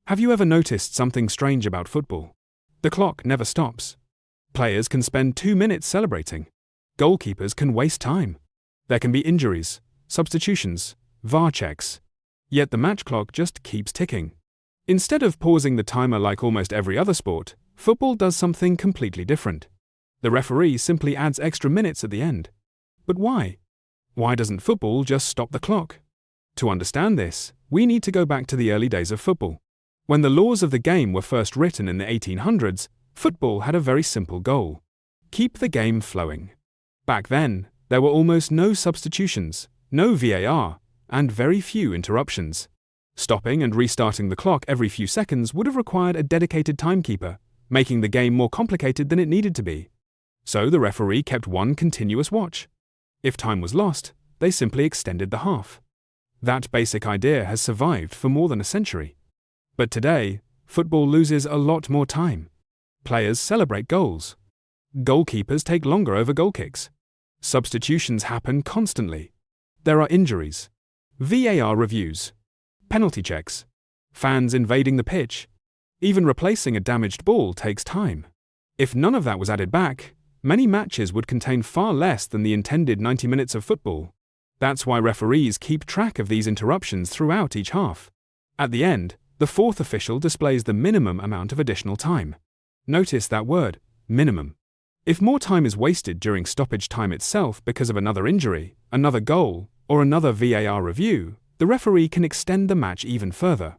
Have you ever noticed something strange about football? The clock never stops. Players can spend 2 minutes celebrating. Goalkeepers can waste time. There can be injuries, substitutions, VAR checks. Yet the match clock just keeps ticking. Instead of pausing the timer like almost every other sport, football does something completely different. The referee simply adds extra minutes at the end. But why? Why doesn't football just stop the clock? To understand this, we need to go back to the early days of football. When the laws of the game were first written in the 1800s, football had a very simple goal: keep the game flowing. Back then, there were almost no substitutions, no VAR, and very few interruptions. Stopping and restarting the clock every few seconds would have required a dedicated timekeeper, making the game more complicated than it needed to be. So the referee kept one continuous watch. If time was lost, they simply extended the half. That basic idea has survived for more than a century. But today, football loses a lot more time. Players celebrate goals. Goalkeepers take longer over goal kicks. Substitutions happen constantly. There are injuries, VAR reviews, penalty checks, fans invading the pitch. Even replacing a damaged ball takes time. If none of that was added back, many matches would contain far less than the intended 90 minutes of football. That's why referees keep track of these interruptions throughout each half. At the end, the fourth official displays the minimum amount of additional time. Notice that word, minimum. If more time is wasted during stoppage time itself because of another injury, another goal, or another VAR review, the referee can extend the match even further.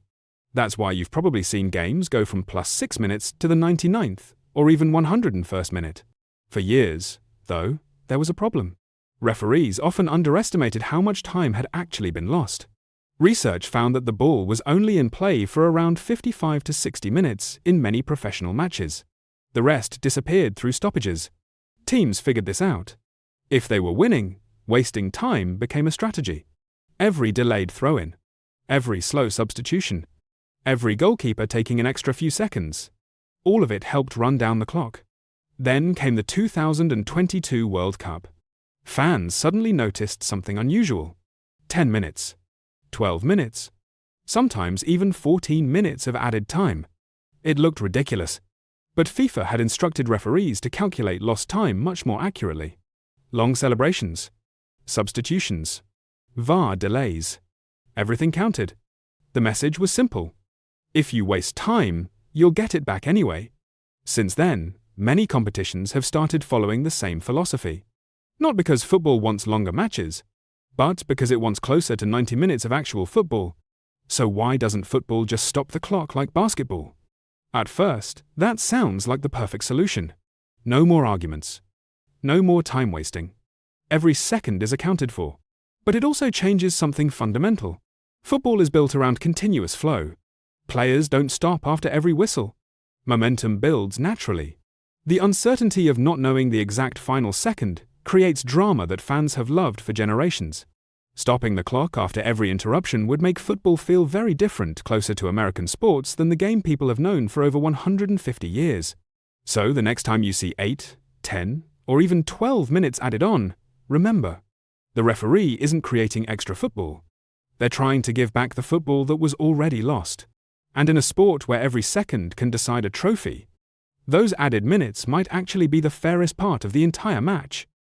That's why you've probably seen games go from +6 minutes to the 99th, or even 101st minute. For years, though, there was a problem. Referees often underestimated how much time had actually been lost. Research found that the ball was only in play for around 55 to 60 minutes in many professional matches. The rest disappeared through stoppages. Teams figured this out. If they were winning, wasting time became a strategy. Every delayed throw-in, every slow substitution, every goalkeeper taking an extra few seconds, all of it helped run down the clock. Then came the 2022 World Cup. Fans suddenly noticed something unusual. 10 minutes, 12 minutes, sometimes even 14 minutes of added time. It looked ridiculous. But FIFA had instructed referees to calculate lost time much more accurately. Long celebrations, substitutions, VAR delays. Everything counted. The message was simple. If you waste time, you'll get it back anyway. Since then, many competitions have started following the same philosophy. Not because football wants longer matches, but because it wants closer to 90 minutes of actual football. So why doesn't football just stop the clock like basketball? At first, that sounds like the perfect solution. No more arguments. No more time wasting. Every second is accounted for. But it also changes something fundamental. Football is built around continuous flow. Players don't stop after every whistle. Momentum builds naturally. The uncertainty of not knowing the exact final second creates drama that fans have loved for generations. Stopping the clock after every interruption would make football feel very different, closer to American sports than the game people have known for over 150 years. So the next time you see 8, 10, or even 12 minutes added on, remember, the referee isn't creating extra football. They're trying to give back the football that was already lost. And in a sport where every second can decide a trophy, those added minutes might actually be the fairest part of the entire match.